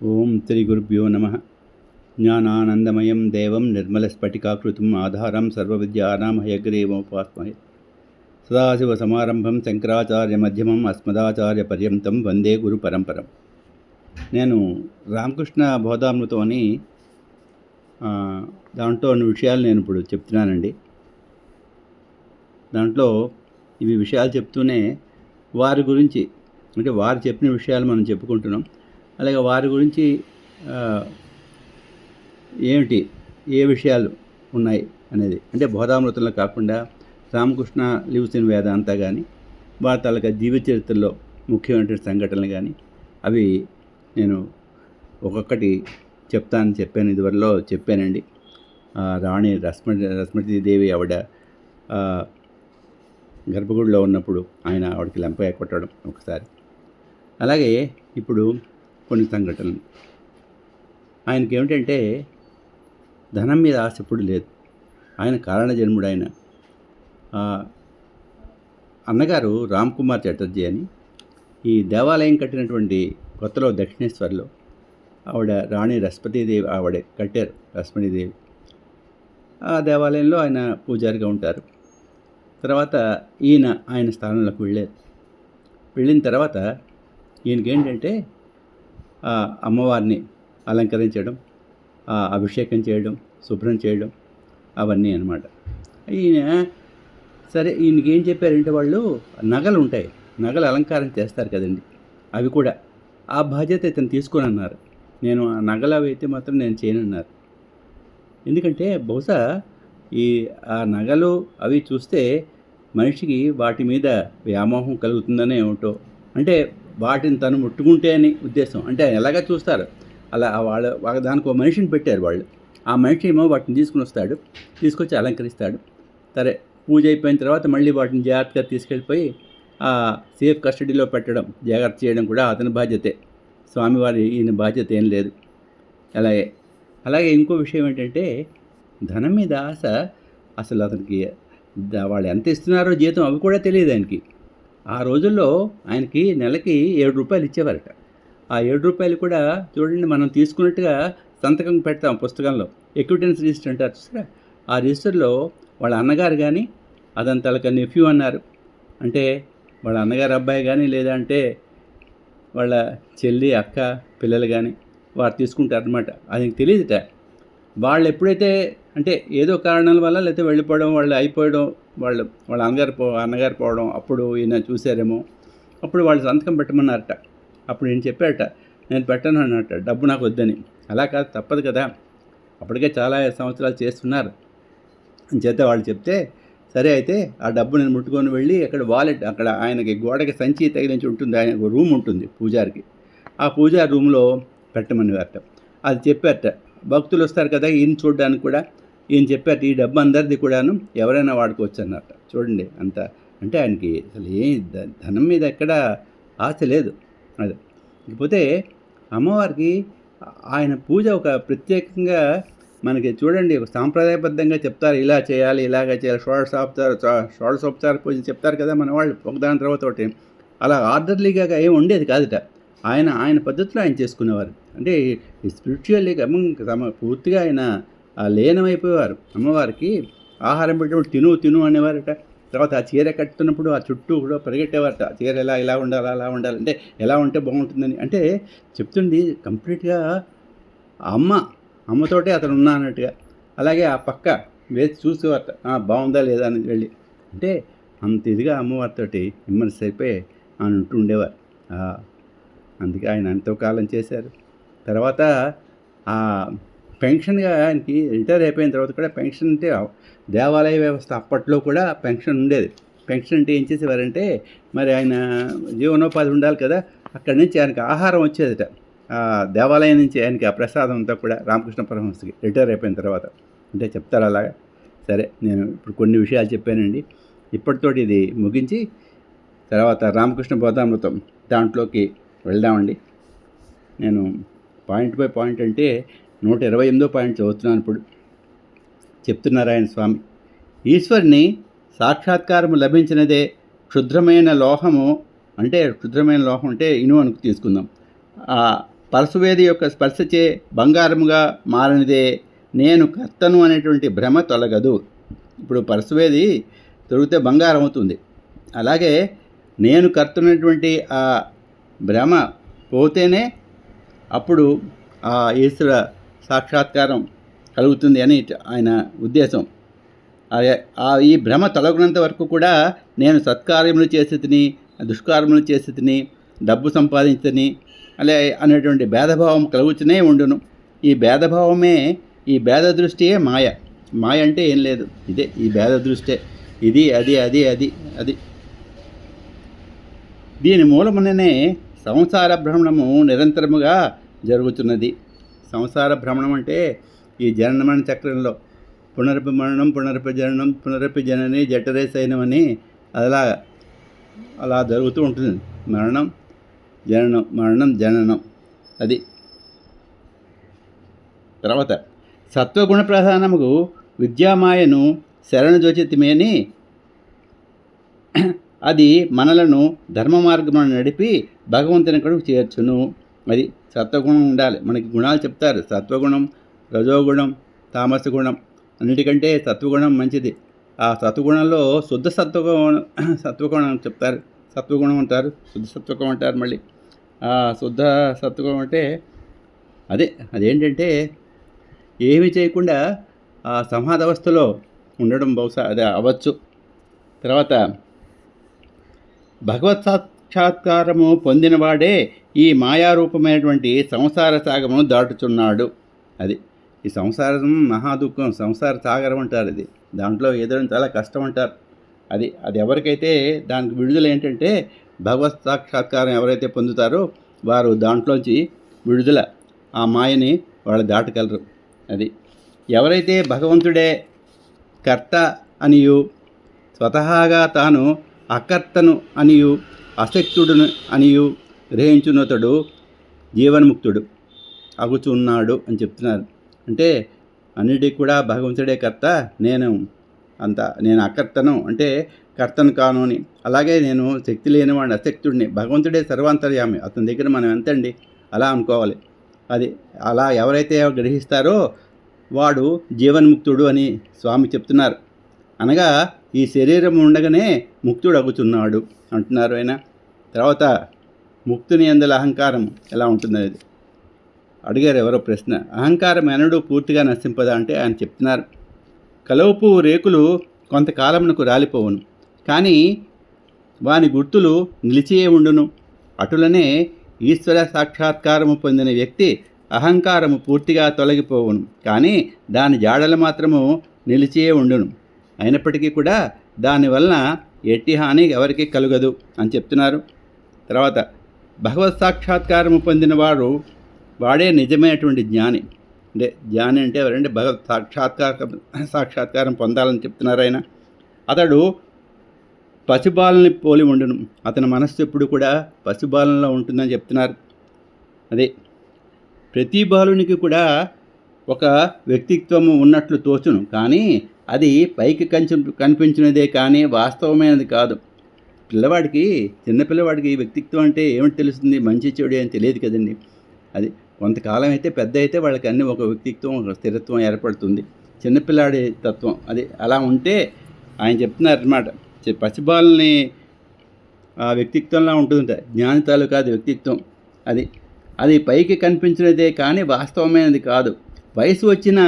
ఓం శ్రీ గురుభ్యో నమ. జ్ఞానానందమయం దేవం నిర్మలస్ఫటికాకృతిం ఆధారం సర్వవిద్యానాం హయగ్రీవముపాస్మహే. సదాశివసమారంభం శంకరాచార్యమధ్యమం అస్మదాచార్యపర్యంతం వందే గురు పరంపరం. నేను రామకృష్ణ బోధామృతం అని దాంట్లో కొన్ని విషయాలు నేను ఇప్పుడు చెప్తున్నానండి. దాంట్లో ఇవి విషయాలు చెప్తూనే వారి గురించి, అంటే వారు చెప్పిన విషయాలు మనం చెప్పుకుంటున్నాం. అలాగే వారి గురించి ఏమిటి, ఏ విషయాలు ఉన్నాయి అనేది, అంటే బోధామృతంలో కాకుండా రామకృష్ణ లివ్స్ ఇన్ వేదాంత కానీ వారి తాలూకా జీవిత చరిత్రలో ముఖ్యమైనటువంటి సంఘటనలు కానీ అవి నేను ఒక్కొక్కటి చెప్పాను. ఇదివరలో చెప్పానండి. రాణి రస్మతీదేవి ఆవిడ గర్భగుడిలో ఉన్నప్పుడు ఆయన ఆవిడకి లెంపగా కొట్టడం ఒకసారి. అలాగే ఇప్పుడు కొన్ని సంఘటనలు. ఆయనకి ఏమిటంటే ధనం మీద ఆశ ఎప్పుడు లేదు. ఆయన కారణ జన్ముడు. ఆయన అన్నగారు రామ్ కుమార్ చటర్జీ అని ఈ దేవాలయం కట్టినటువంటి కొత్తలో దక్షిణేశ్వర్లో ఆవిడ రాణి రస్మతీదేవి ఆవిడే కట్టారు. రస్మతీదేవి ఆ దేవాలయంలో ఆయన పూజారిగా ఉంటారు. తర్వాత ఆయన స్థానంలోకి వెళ్ళారు. వెళ్ళిన తర్వాత ఈయనకేంటంటే అమ్మవారిని అలంకరించడం, అభిషేకం చేయడం, శుభ్రం చేయడం అవన్నీ అన్నమాట. ఈయనకి ఏం చెప్పారంటే వాళ్ళు నగలు ఉంటాయి, నగలు అలంకారం చేస్తారు కదండి, అవి కూడా ఆ బాధ్యత ఇతను తీసుకొని అన్నారు. నేను ఆ నగలు అవి అయితే మాత్రం నేను చేయనన్నారు. ఎందుకంటే బహుశా ఆ నగలు అవి చూస్తే మనిషికి వాటి మీద వ్యామోహం కలుగుతుందనే ఏమిటో, అంటే వాటిని తను ముట్టుకుంటే అని ఉద్దేశం. అంటే ఎలాగ చూస్తారు అలా వాళ్ళ దానికి ఒక మనిషిని పెట్టారు వాళ్ళు. ఆ మనిషి ఏమో వాటిని తీసుకొచ్చి అలంకరిస్తాడు. సరే, పూజ అయిపోయిన తర్వాత మళ్ళీ వాటిని జాగ్రత్తగా తీసుకెళ్ళిపోయి సేఫ్ కస్టడీలో పెట్టడం, జాగ్రత్త చేయడం కూడా అతని బాధ్యతే. స్వామివారి ఈయన బాధ్యత ఏం లేదు. అలాగే ఇంకో విషయం ఏంటంటే ధనం మీద ఆశ. అసలు అతనికి వాళ్ళు ఎంత ఇస్తున్నారో జీతం అవి కూడా తెలియదు ఆయనకి. ఆ రోజుల్లో ఆయనకి నెలకి 7 రూపాయలు ఇచ్చేవారట. ఆ 7 రూపాయలు కూడా చూడండి, మనం తీసుకున్నట్టుగా సంతకం పెడతాం పుస్తకంలో, ఎక్విటెన్స్ రిజిస్టర్ అంటారు చూసారా. ఆ రిజిస్టర్లో వాళ్ళ అన్నగారు కానీ, అతని తలక నెఫ్యూ అన్నారు అంటే వాళ్ళ అన్నగారు అబ్బాయి కానీ, లేదంటే వాళ్ళ చెల్లి, అక్క, పిల్లలు కానీ వారు తీసుకుంటారనమాట. అది తెలియదుట. వాళ్ళు ఎప్పుడైతే అంటే ఏదో కారణాల వల్ల లేకపోతే వెళ్ళిపోవడం, వాళ్ళు అయిపోవడం, వాళ్ళ అన్నగారు పోవడం, అప్పుడు ఈయన చూశారేమో, అప్పుడు వాళ్ళు సంతకం పెట్టమన్నారట. అప్పుడు నేను చెప్పారట, నేను పెట్టను అన్నట్ట, డబ్బు నాకు వద్దని. అలా కాదు, తప్పదు కదా, అప్పటికే చాలా సంవత్సరాలు చేస్తున్నారు అని చేత వాళ్ళు చెప్తే, సరే అయితే ఆ డబ్బు నేను ముట్టుకొని వెళ్ళి అక్కడ వాలెట్, అక్కడ ఆయనకి గోడకి సంచి తగిలించి ఉంటుంది, ఆయన రూమ్ ఉంటుంది పూజారికి, ఆ పూజా రూమ్లో పెట్టమని వారట. అది చెప్పారట. భక్తులు వస్తారు కదా ఈయన చూడడానికి కూడా, ఈయన చెప్పారు ఈ డబ్బు అందరిది కూడాను, ఎవరైనా వాడుకోవచ్చు అన్నట్ట. చూడండి అంత, అంటే ఆయనకి అసలు ధనం మీద ఎక్కడ ఆశ లేదు. అది ఇకపోతే అమ్మవారికి ఆయన పూజ ఒక ప్రత్యేకంగా మనకి చూడండి, సాంప్రదాయబద్ధంగా చెప్తారు, ఇలా చేయాలి, ఇలాగ చేయాలి, షోడశోపచార పూజ చెప్తారు కదా మన వాళ్ళు, ఒకదాని తర్వాత ఒకటి. అలా ఆర్డర్లీగా ఏం ఉండేది కాదుట. ఆయన పద్ధతిలో ఆయన చేసుకునేవారు. అంటే స్పిరిచువల్గా పూర్తిగా ఆయన లీనమైపోయేవారు. అమ్మవారికి ఆహారం పెట్టినప్పుడు తిను అనేవారట. తర్వాత ఆ చీర కట్టుతున్నప్పుడు ఆ చుట్టూ కూడా పరిగెట్టేవారట, చీర ఇలా ఉండాలి, అలా ఉండాలి, అంటే ఎలా ఉంటే బాగుంటుందని. అంటే చెప్తుంది కంప్లీట్గా అమ్మతోటే అతను ఉన్నా అన్నట్టుగా. అలాగే ఆ పక్క వేసి చూసేవారట, బాగుందా లేదా అని వెళ్ళి. అంటే అంత ఇదిగా అమ్మవారితోటి ఇమ్మర్స్ అయిపోయి ఆయన ఉంటూ ఉండేవారు. అందుకే ఆయన ఎంతో కాలం చేశారు. తర్వాత పెన్షన్గా ఆయనకి రిటైర్ అయిపోయిన తర్వాత కూడా పెన్షన్ అంటే దేవాలయ వ్యవస్థ అప్పట్లో కూడా పెన్షన్ ఉండేది. పెన్షన్ అంటే ఏం చేసేవారంటే, మరి ఆయన జీవనోపాధి ఉండాలి కదా, అక్కడి నుంచి ఆయనకి ఆహారం వచ్చేదట. దేవాలయం నుంచి ఆయనకి ఆ ప్రసాదం అంతా కూడా రామకృష్ణ పరమహంసకి రిటైర్ అయిపోయిన తర్వాత. అంటే చెప్తారు అలాగా. సరే, నేను ఇప్పుడు కొన్ని విషయాలు చెప్పానండి. ఇప్పటితోటి ఇది ముగించి తర్వాత రామకృష్ణ బోధామృతం దాంట్లోకి వెళ్దామండి. నేను పాయింట్ బై పాయింట్ అంటే 128వ పాయింట్ చదువుతున్నాను ఇప్పుడు. చెప్తున్నారు ఆయన స్వామి, ఈశ్వరుని సాక్షాత్కారము లభించినదే క్షుద్రమైన లోహము, అంటే క్షుద్రమైన లోహం అంటే ఇనుము అనుకు తీసుకుందాం. పరశువేది యొక్క స్పర్శచే బంగారముగా మారనిదే నేను కర్తను అనేటువంటి భ్రమ తొలగదు. ఇప్పుడు పరశువేది తొలిగితే బంగారం అవుతుంది. అలాగే నేను కర్తనటువంటి ఆ భ్రమ పోతేనే అప్పుడు ఆ ఈశ్వర సాక్షాత్కారం కలుగుతుంది అని ఆయన ఉద్దేశం. ఈ భ్రమ తొలగినంత వరకు కూడా నేను సత్కార్యములు చేసి తిని, దుష్కార్యములు చేసి తిని, డబ్బు సంపాదించని అలా అనేటువంటి భేదభావం కలుగుతూనే ఉండును. ఈ భేదభావమే, ఈ భేద దృష్టియే మాయ. మాయ అంటే ఏం లేదు, ఇదే ఈ భేద దృష్టే. ఇది అది అది అది అది దీని మూలముననే సంసార భ్రమణము నిరంతరముగా జరుగుతున్నది. సంసార భ్రమణం అంటే ఈ జనన చక్రంలో పునరపి మరణం, పునరపి జననం, పునరపి జనని, జఠరే సైనమని అలా జరుగుతూ ఉంటుంది. మరణం జననం, మరణం జననం. అది తర్వాత సత్వగుణ ప్రధానముకు విద్యామాయను శరణజోచితిమేని అది మనలను ధర్మ మార్గమును నడిపి భగవంతుని కడుగు చేర్చును. అది సత్వగుణం ఉండాలి. మనకి గుణాలు చెప్తారు, సత్వగుణం, రజోగుణం, తామస గుణం. అన్నిటికంటే సత్వగుణం మంచిది. ఆ సత్వగుణంలో శుద్ధ సత్వగుణం చెప్తారు, సత్వగుణం అంటారు, శుద్ధ సత్వగుణం అంటారు. మళ్ళీ ఆ శుద్ధ సత్వగుణం అంటే అదేంటంటే ఏమీ చేయకుండా ఆ సమాధవస్థలో ఉండడం, బహుశా అదే అవ్వచ్చు. తర్వాత భగవత్ సాక్షాత్కారము పొందినవాడే ఈ మాయారూపమైనటువంటి సంసార సాగమును దాటుచున్నాడు. అది ఈ సంసారం మహాదుఃఖం, సంసార సాగరం అంటారు. ఇది దాంట్లో ఏదో చాలా కష్టం అంటారు. అది ఎవరికైతే దానికి విడుదల ఏంటంటే భగవత్ సాక్షాత్కారం ఎవరైతే పొందుతారో వారు దాంట్లోంచి విడుదల, ఆ మాయని వాళ్ళు దాటగలరు. అది ఎవరైతే భగవంతుడే కర్త అనియు, స్వతహాగా తాను అకర్తను అనియు, అశక్తుడును అనియు గ్రహించునతడు జీవన్ముక్తుడు అగుచున్నాడు అని చెప్తున్నారు. అంటే అన్నిటికీ కూడా భగవంతుడే కర్త, నేను అకర్తను అంటే కర్తను కాను అని. అలాగే నేను శక్తి లేనివాడిని, అశక్తుడిని. భగవంతుడే సర్వాంతర్యామి, అతని దగ్గర మనం ఎంతండి అలా అనుకోవాలి. అది అలా ఎవరైతే గ్రహిస్తారో వాడు జీవన్ముక్తుడు అని స్వామి చెప్తున్నారు. అనగా ఈ శరీరం ఉండగానే ముక్తుడు అగుతున్నాడు అంటున్నారు ఆయన. తర్వాత ముక్తుని యందల అహంకారం ఎలా ఉంటుందనేది అడిగారు ఎవరో ప్రశ్న. అహంకారం ఎనడు పూర్తిగా నశింపదా అంటే ఆయన చెప్తున్నారు, కలవపు రేకులు కొంతకాలమునకు రాలిపోవును, కానీ వాని గుర్తులు నిలిచియే ఉండును. అటులనే ఈశ్వర సాక్షాత్కారము పొందిన వ్యక్తి అహంకారము పూర్తిగా తొలగిపోవును, కానీ దాని జాడలు మాత్రము నిలిచియే ఉండును. అయినప్పటికీ కూడా దానివలన ఎట్టి హాని ఎవరికి కలుగదు అని చెప్తున్నారు. తర్వాత భగవత్ సాక్షాత్కారము పొందిన వాడే నిజమైనటువంటి జ్ఞాని. అంటే జ్ఞాని అంటే ఎవరంటే భగవత్ సాక్షాత్కారం పొందాలని చెప్తున్నారు ఆయన. అతడు పశుబాలని పోలి ఉండును, అతని మనస్సు ఎప్పుడు కూడా పశుబాలంలో ఉంటుందని చెప్తున్నారు. అదే ప్రతి బాలునికి కూడా ఒక వ్యక్తిత్వము ఉన్నట్లు తోచును, కానీ అది పైకి కనిపించినదే కానీ వాస్తవమైనది కాదు. చిన్నపిల్లవాడికి వ్యక్తిత్వం అంటే ఏమిటి తెలుస్తుంది, మంచి చెడు అని తెలియదు కదండి. అది కొంతకాలం అయితే పెద్ద అయితే వాళ్ళకి అన్ని ఒక వ్యక్తిత్వం, ఒక స్థిరత్వం ఏర్పడుతుంది. చిన్నపిల్లాడి తత్వం అది అలా ఉంటే ఆయన చెప్తున్నారు అన్నమాట. పసిబాలని ఆ వ్యక్తిత్వంలా ఉంటుందంట, జ్ఞాని తాలూకా అది వ్యక్తిత్వం. అది పైకి కనిపించినదే కానీ వాస్తవమైనది కాదు. వయసు వచ్చిన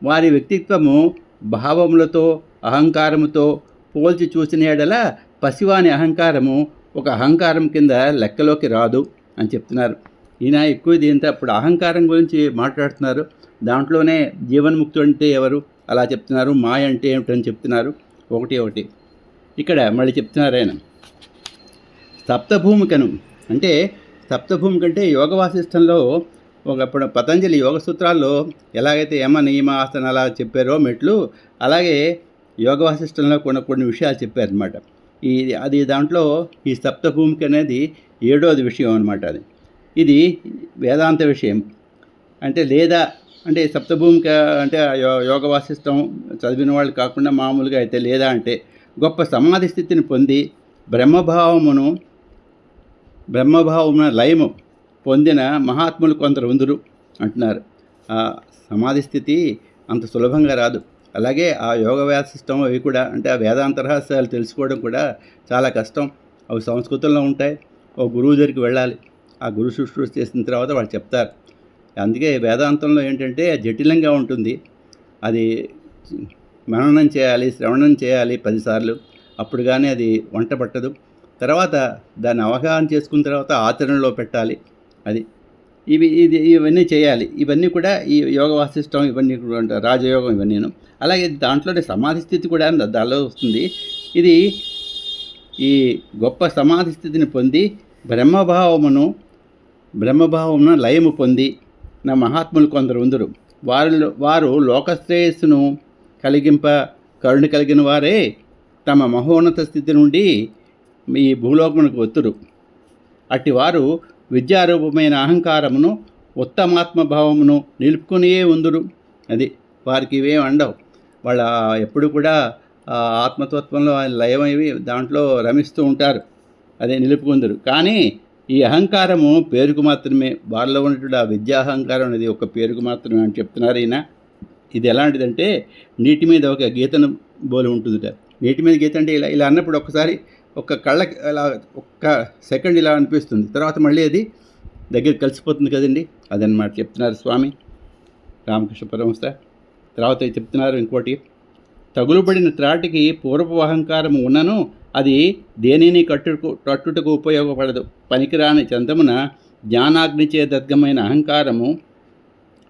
వారి వ్యక్తిత్వము భావములతో అహంకారముతో పోల్చి చూసిన ఎడల పసివాని అహంకారము ఒక అహంకారం కింద లెక్కలోకి రాదు అని చెప్తున్నారు. ఈయన ఎక్కువ దీంతో అప్పుడు అహంకారం గురించి మాట్లాడుతున్నారు. దాంట్లోనే జీవన్ముక్తుడు అంటే ఎవరు అలా చెప్తున్నారు, మాయ అంటే ఏమిటని చెప్తున్నారు. ఒకటి ఇక్కడ మళ్ళీ చెప్తున్నారు ఆయన. సప్తభూమికను అంటే సప్తభూమిక అంటే యోగ వాసిష్టంలో ఒకప్పుడు పతంజలి యోగ సూత్రాల్లో ఎలాగైతే యమ నియమ ఆసన అలా చెప్పారో మెట్లు, అలాగే యోగ వాసిష్టంలో కొన్ని విషయాలు చెప్పారనమాట. అది దాంట్లో ఈ సప్తభూమిక అనేది 7వ విషయం అనమాట. ఇది వేదాంత విషయం. అంటే సప్తభూమిక అంటే యోగ వాసిష్టం చదివిన వాళ్ళు కాకుండా మామూలుగా అయితే లేదా అంటే గొప్ప సమాధి స్థితిని పొంది బ్రహ్మభావమున లయము పొందిన మహాత్ములు కొందరు ఉందురు అంటున్నారు. ఆ సమాధి స్థితి అంత సులభంగా రాదు. అలాగే ఆ యోగ వ్యాసిష్టం అవి కూడా, అంటే ఆ వేదాంత రహస్యాలు తెలుసుకోవడం కూడా చాలా కష్టం. అవి సంస్కృతంలో ఉంటాయి. ఓ గురువు దగ్గరికి వెళ్ళాలి. ఆ గురు శుశ్రూష చేసిన తర్వాత వాళ్ళు చెప్తారు. అందుకే వేదాంతంలో ఏంటంటే జటిలంగా ఉంటుంది. అది మననం చేయాలి, శ్రవణం చేయాలి 10 సార్లు. అప్పుడు కానీ అది వంట పట్టదు. తర్వాత దాన్ని అవగాహన చేసుకున్న తర్వాత ఆచరణలో పెట్టాలి. అది ఇవన్నీ చేయాలి. ఇవన్నీ కూడా ఈ యోగ వాసిష్టం, ఇవన్నీ కూడా రాజయోగం ఇవన్నీను. అలాగే దాంట్లోనే సమాధి స్థితి కూడా దానిలో వస్తుంది. ఇది ఈ గొప్ప సమాధి స్థితిని పొంది బ్రహ్మభావమున లయము పొంది నా మహాత్ములు కొందరు ఉందరు. వారు లోకశ్రేయస్సును కలిగింప కరుణ కలిగిన వారే తమ మహోన్నత స్థితి నుండి ఈ భూలోకమునకు వత్తురు. అట్టివారు విద్యారూపమైన అహంకారమును ఉత్తమాత్మభావమును నిలుపుకునియే ఉందురు. అది వారికి ఇవేం అండవు. వాళ్ళ ఎప్పుడు కూడా ఆత్మతత్వంలో లయమైవి దాంట్లో రమిస్తూ ఉంటారు. అదే నిలుపుకుందరు. కానీ ఈ అహంకారము పేరుకు మాత్రమే. వారిలో ఉన్నటువంటి ఆ విద్యాహంకారం అనేది ఒక పేరుకు మాత్రమే అని చెప్తున్నారు ఈయన. ఇది ఎలాంటిదంటే నీటి మీద ఒక గీతను బోలి ఉంటుందిట. నీటి మీద గీత అంటే ఇలా అన్నప్పుడు ఒకసారి ఒక కళ్ళకి అలా ఒక్క సెకండ్ ఇలా అనిపిస్తుంది, తర్వాత మళ్ళీ అది దగ్గర కలిసిపోతుంది కదండి. అదనమాట చెప్తున్నారు స్వామి రామకృష్ణ పరమహంస. తర్వాత చెప్తున్నారు ఇంకోటి, తగులుబడిన త్రాటికి పూర్వపు అహంకారం ఉన్నను అది దేనిని కట్టుటకు ఉపయోగపడదు. పనికిరాని చందమున జ్ఞానాగ్నిచే దగ్ధమైన అహంకారము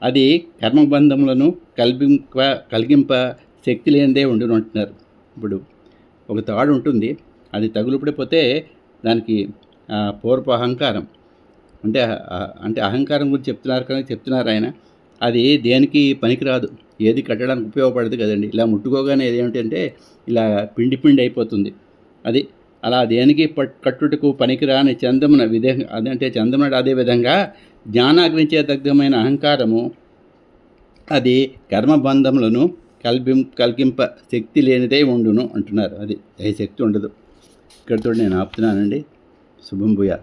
అది కర్మబంధములను కలిగింప శక్తి లేనిదే ఉండును అంటున్నారు. ఇప్పుడు ఒక తాడు ఉంటుంది, అది తగులుపడిపోతే దానికి పూర్వపు అహంకారం అంటే అహంకారం గురించి చెప్తున్నారు ఆయన. అది దేనికి పనికిరాదు, ఏది కట్టడానికి ఉపయోగపడదు కదండి. ఇలా ముట్టుకోగానే ఏదేమిటంటే ఇలా పిండి అయిపోతుంది. అది అలా దేనికి కట్టుటకు పనికిరాని చందమున అదంటే చందమున అదే విధంగా జ్ఞానాగ్నిచే దగ్ధమైన అహంకారము అది కర్మబంధములను కలిగింప శక్తి లేనిదే ఉండును అంటున్నారు. అది ఏ శక్తి ఉండదు. ఇక్కడితో నేను ఆపుతున్నానండి. శుభం భూయా.